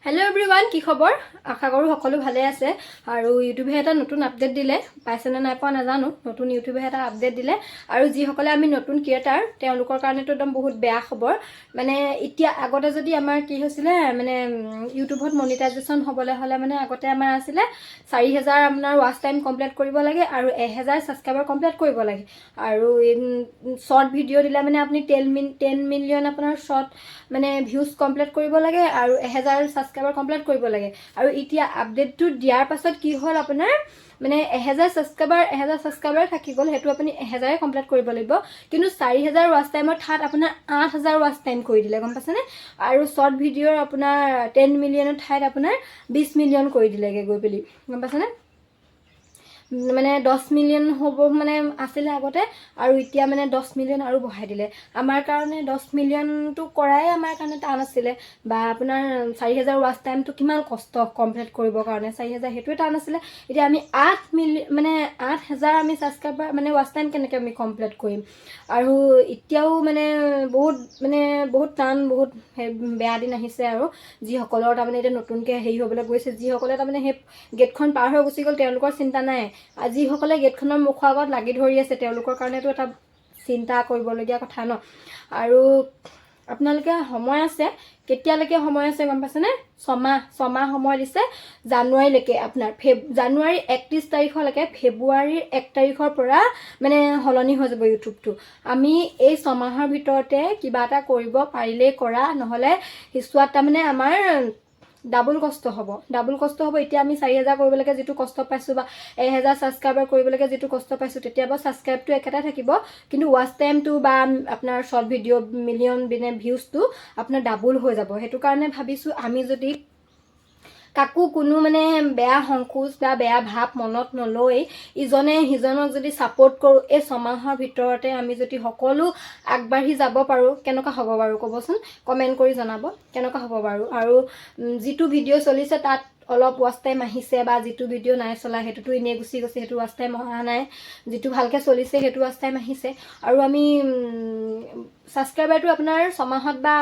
Hello everyone কি খবৰ আশা কৰো সকলো ভালে আছে আৰু ইউটিউবে এটা নতুন আপডেট দিলে পাইছে না নাই পোৱা নাজানো নতুন ইউটিউবে এটা আপডেট দিলে আৰু যি সকলে আমি নতুন ক্ৰিয়েটাৰ তেওঁলোকৰ কাৰণে তো একদম বহুত বেয়া খবৰ মানে এতিয়া আগতে যদি আমাৰ কি হৈছিল মানে ইউটিউবত মনিটাইজেচন হ'বলে হলে মানে আগতে আমাৰ আছিল 4000 আপোনাৰ ওয়াচ টাইম কমপ্লিট কৰিব লাগে আৰু 1000 সাবস্ক্ৰাইবাৰ কমপ্লিট কৰিব লাগে আৰু শৰ্ট ভিডিও দিলে মানে আপুনি 10 মিলিয়ন আপোনাৰ শৰ্ট মানে ভিউজ কমপ্লিট কৰিব লাগে আৰু 1000 সাবস্ক্ৰাইবাৰ কমপ্লিট কৰিব লাগে আৰু এতিয়া আপডেটটো দিয়াৰ পাছত কি হ'ল আপোনাৰ মানে 1000 সাবস্ক্ৰাইবাৰ থাকি গ'ল হেতু আপুনি 1000 কমপ্লিট কৰিব লাগিব কিন্তু 4000 ওয়াচ টাইমৰ ঠাত আপোনাৰ 8000 ওয়াচ টাইম কৰি দিলে গম পাছনে আৰু শৰ্ট ভিডিওৰ আপোনাৰ 10 মিলিয়নৰ ঠাত আপোনাৰ 20 মিলিয়ন কৰি দিলেগে গৈ পেলি গম পাছনে মানে 10 মিলিয়ন হ'ব মানে আছিল আগতে আৰু এতিয়া মানে 10 মিলিয়ন আৰু বঢ়াই দিলে আমাৰ কাৰণে 10 মিলিয়ন টো কৰাই আমাৰ কাৰণে টান আছিল বা আপোনাৰ 4000 ওয়াচ টাইম টো কিমান কষ্ট কমপ্লিট কৰিব কাৰণে 4000 হেতু টান আছিল এতিয়া আমি 8 মিলিয়ন মানে 8000 আমি সাবস্ক্ৰাইবাৰ মানে ওয়াচ টাইম কেনেকৈ আমি কমপ্লিট কৰিম আৰু এতিয়াও মানে বহুত টান বহুত বেয়া দিন আহিছে আৰু যি সকলৰ তাৰ মানে এটা নতুনকৈ হেৰি হ'বলৈ গৈছে যি সকলে তাৰ মানে হে গেটখন পাৰ হৈ গুচি গ'ল তেওঁলোকৰ চিন্তা নাই আজি সকলে গেটখনৰ মুখৰ আগত লাগি ধৰি আছে তেওঁলোকৰ কাৰণেটো এটা চিন্তা কৰিবলগীয়া কথা ন আৰু আপোনালোকে সময় আছে কেতিয়ালৈকে সময় আছে গম পাছেনে ছমাহ সময় দিছে জানুৱাৰীলৈকে আপোনাৰ জানুৱাৰী 31 তাৰিখলৈকে ফেব্ৰুৱাৰীৰ 1 তাৰিখৰ পৰা মানে হলনি হৈ যাব ইউটিউবটো আমি এই ছমাহৰ ভিতৰতে কিবা এটা কৰিব পাৰিলে কৰা নহলে হিচুৱাত তাৰ মানে আমাৰ ডাবল কষ্ট হ'ব এতিয়া আমি 4000 কৰিব লাগে যেটো কষ্ট পাইছো বা 1000 সাবস্ক্ৰাইবাৰ কৰিব লাগে যেটো কষ্ট পাইছো তেতিয়াবা সাবস্ক্ৰাইবটো একেটা থাকিব কিন্তু ওয়াচ টাইমটো বা আপোনাৰ শৰ্ট ভিডিও মিলিয়ন বিনে ভিউজটো আপোনাৰ ডাবল হৈ যাব হেতু কাৰণে ভাবিছো আমি যদি কাকু কোনো মানে বেয়া সংকোচ বা বেয়া ভাব মনত নলৈ ইজনে হিজনক যদি সাপোৰ্ট কৰো এই ছমাহৰ ভিতৰতে আমি যদি সকলো আগবাঢ়ি যাব পাৰো কেনেকুৱা হ'ব বাৰু ক'বচোন কমেন্ট কৰি জনাব কেনেকুৱা হ'ব বাৰু আৰু যেটো ভিডিও চলিছে তাত অলপ ওয়াচ টাইম আহিছে বা যেটো ভিডিও নাই চলা হেতুটো ইনে গুছি গৈছে হেতু ওয়াচ টাইম অহা নাই যেটো ভালকে চলিছে হেতু ওয়াচ টাইম আহিছে আৰু আমি সাবস্ক্ৰাইবাৰটো আপোনাৰ ছমাহত বা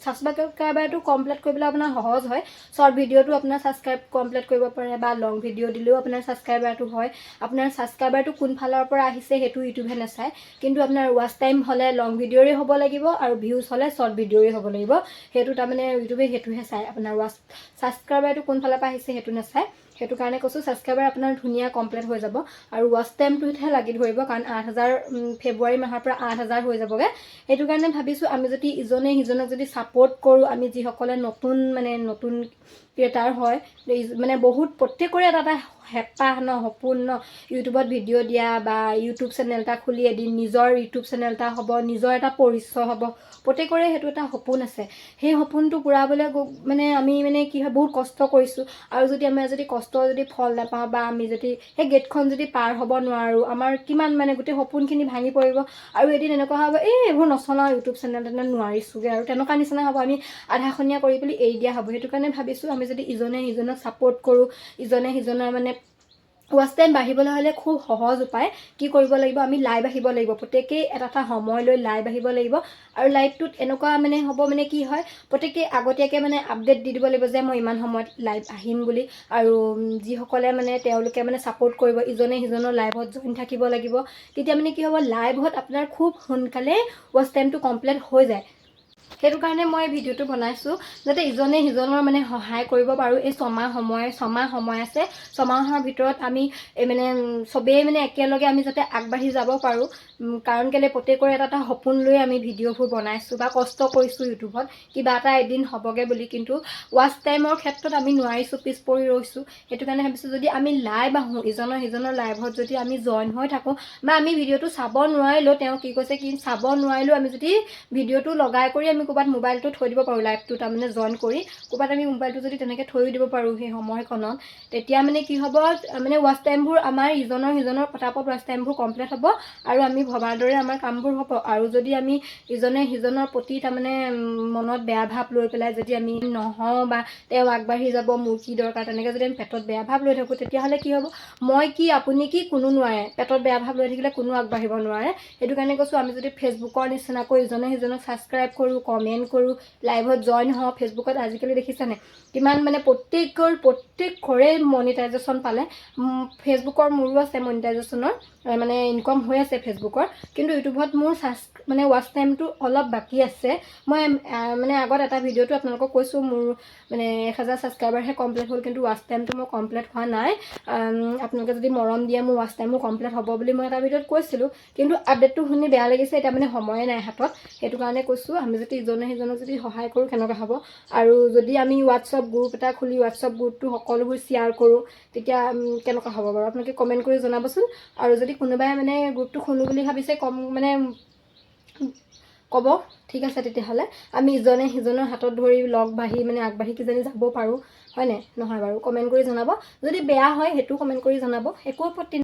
সাবস্ক্ৰাইবাৰটো কমপ্লিট কৰিবলৈ আপোনাৰ সহজ হয় শৰ্ট ভিডিওটো আপোনাৰ সাবস্ক্ৰাইব কমপ্লিট কৰিব পাৰে বা লং ভিডিও দিলেও আপোনাৰ সাবস্ক্ৰাইবাৰটো হয় আপোনাৰ সাবস্ক্ৰাইবাৰটো কোন ফালৰ পৰা আহিছে হেতু ইউটিউবে নাচায় কিন্তু আপোনাৰ ওয়াচ টাইম হলে লং ভিডিওৰে হ'ব লাগিব আৰু ভিউজ হলে শৰ্ট ভিডিওৰে হ'ব লাগিব হেতু তাৰ মানে ইউটিউবে হেতুহে চাই আপোনাৰ ওয়াচ সাবস্ক্ৰাইবাৰটো কোন ফালৰ পৰা আহিছে হেতু নাচায় হেতু কাৰণে কৈছো সাবস্ক্ৰাইবাৰ আপোনাৰ ধুনিয়া কমপ্লিট হৈ যাব আৰু ওয়াচ টাইমটোহে লাগি ধৰিব কাৰণ 8000 ফেব্ৰুৱাৰী মাহৰ পৰা 8000 হৈ যাবগে হেতু কাৰণে ভাবিছো আমি যদি ইজনে হিজনক যদি সাপোৰ্ট কৰো আমি যি সকলে নতুন ক্ৰিয়েটাৰ হয় মানে বহুত প্ৰত্যেকৰে এটা হেঁপাহ ন সপোন ন ইউটিউবত ভিডিও দিয়া বা ইউটিউব চেনেল এটা খুলি এদিন নিজৰ ইউটিউব চেনেল এটা হ'ব নিজৰ এটা পৰিচয় হ'ব প্ৰত্যেকৰে হেতু এটা সপোন আছে সেই সপোনটো পুৰাবলৈ মানে আমি মানে কি হয় বহুত কষ্ট কৰিছো আৰু যদি আমি যদি কষ্ট যদি ফল নাপাওঁ বা আমি যদি সেই গেটখন যদি পাৰ হ'ব নোৱাৰো আমাৰ কিমান মানে গোটেই সপোনখিনি ভাঙি পৰিব আৰু এদিন এনেকুৱা হ'ব এইবোৰ নচলাও ইউটিউব চেনেল এটা নোৱাৰিছোগে আৰু তেনেকুৱা নিচিনা হ'ব আমি আধাখনীয়া কৰি পেলি এৰি দিয়া হ'ব হেতু কাৰণে ভাবিছো আমি যদি ইজনে হিজনক সাপোৰ্ট কৰো ইজনে হিজনৰ মানে ওয়াচ টাইম বাঢ়িবলৈ হলে খুব সহজ উপায় কি কৰিব লাগিব আমি লাইভ আহিব লাগিব প্ৰত্যেকই এটা সময় লৈ লাইভ আহিব লাগিব আৰু লাইভটোত এনেকুৱা মানে হ'ব মানে কি হয় প্ৰত্যেকই আগতীয়াকে মানে আপডেট দি দিব লাগিব যে মই ইমান সময়ত লাইভ আহিম বুলি আৰু যি সকলে মানে তেওঁলোকে মানে সাপোৰ্ট কৰিব ইজনে হিজনৰ লাইভত জইন থাকিব লাগিব তেতিয়া মানে কি হ'ব লাইভত আপোনাৰ খুব সোনকালে ওয়াচ টাইমটো কমপ্লিট হৈ যায় হেতু কাৰণে মই ভিডিওটো বনাইছো যাতে ইজনে হিজনৰ মানে সহায় কৰিব পাৰো এই ছমাহ সময় আছে ছমাহৰ ভিতৰত আমি মানে সবেই মানে একেলগে আমি যাতে আগবাঢ়ি যাব পাৰো কাৰণ কেলে প্ৰত্যেকৰে এটা সপোন লৈ আমি ভিডিওবোৰ বনাইছো বা কষ্ট কৰিছো ইউটিউবত কিবা এটা এদিন হ'বগে বুলি কিন্তু ওয়াচ টাইমৰ ক্ষেত্ৰত আমি নোৱাৰিছো পিছ পৰি ৰৈছো হেতু কাৰণে ভাবিছো যদি আমি লাইভ আহো ইজনৰ হিজনৰ লাইভত যদি আমি জইন হৈ থাকো বা আমি ভিডিওটো চাব নোৱাৰিলো তেওঁ কি কৈছে কি চাব নোৱাৰিলো আমি যদি ভিডিওটো লগাই কৰি আমি ক'বাত মোবাইলটো থৈ দিব পাৰো লাইভটো তাৰ মানে জইন কৰি ক'বাত আমি মোবাইলটো যদি তেনেকৈ থৈ দিব পাৰো সেই সময়খনত তেতিয়া মানে কি হ'ব মানে ওয়াচ টাইমবোৰ আমাৰ ইজনৰ হিজনৰ পটাপট ওয়াচ টাইমবোৰ কমপ্লিট হ'ব আৰু আমি ভবাৰ দৰে আমাৰ কামবোৰ হ'ব আৰু যদি আমি ইজনে হিজনৰ প্ৰতি তাৰ মানে মনত বেয়া ভাব লৈ পেলাই যদি আমি নহওঁ বা তেওঁ আগবাঢ়ি যাব মোৰ কি দৰকাৰ তেনেকৈ যদি আমি পেটত বেয়া ভাব লৈ থাকো তেতিয়াহ'লে কি হ'ব মই কি আপুনি কি কোনো নোৱাৰে পেটত বেয়া ভাব লৈ থাকিলে কোনো আগবাঢ়িব নোৱাৰে হেতু কাৰণে কৈছো আমি যদি ফেচবুকৰ নিচিনাকৈ ইজনে হিজনক সাবস্ক্ৰাইব কৰো কমেণ্ট কৰোঁ, লাইভত জইন হওঁ। ফেচবুকত আজিকালি দেখিছানে কিমান মানে প্ৰত্যেকৰে মনিটাইজেশ্যন পালে। ফেচবুকৰ মোৰো আছে মনিটাইজেশ্যনৰ, মানে ইনকম হৈ আছে ফেচবুকৰ, কিন্তু ইউটিউবত মোৰ মানে ৱাচ টাইমটো অলপ বাকী আছে। মই মানে আগত এটা ভিডিঅ'টো আপোনালোকক কৈছোঁ মোৰ মানে 1000 ছাবস্ক্ৰাইবাৰহে কমপ্লিট হ'ল, কিন্তু ৱাচ টাইমটো মোৰ কমপ্লিট হোৱা নাই। আপোনালোকে যদি মৰম দিয়ে মোৰ ৱাচ টাইমো কমপ্লিট হ'ব বুলি মই এটা ভিডিঅ'ত কৈছিলোঁ, কিন্তু আপডেটটো শুনি বেয়া লাগিছে। এতিয়া মানে সময়ে নাই হাতত, সেইটো কাৰণে কৈছোঁ আমি যদি ইজনে সিজনক যদি সহায় কৰোঁ কেনেকুৱা হ'ব। আৰু যদি আমি হোৱাটছআপ গ্ৰুপ এটা খুলি হোৱাটছআপ গ্ৰুপটো সকলোবোৰ শ্বেয়াৰ কৰোঁ তেতিয়া কেনেকুৱা হ'ব বাৰু আপোনালোকে কমেণ্ট কৰি জনাবচোন। আৰু যদি কোনোবাই মানে গ্ৰুপটো খুলো বুলি ভাবিছে মানে ক'ব, ঠিক আছে তেতিয়াহ'লে আমি ইজনে সিজনৰ হাতত ধৰি লগ বাঢ়ি মানে আগবাঢ়ি কিজানি যাব পাৰোঁ, হয়নে নহয় বাৰু? কমেণ্ট কৰি জনাব। যদি বেয়া হয় সেইটো কমেণ্ট কৰি জনাব, একো আপত্তি নাই।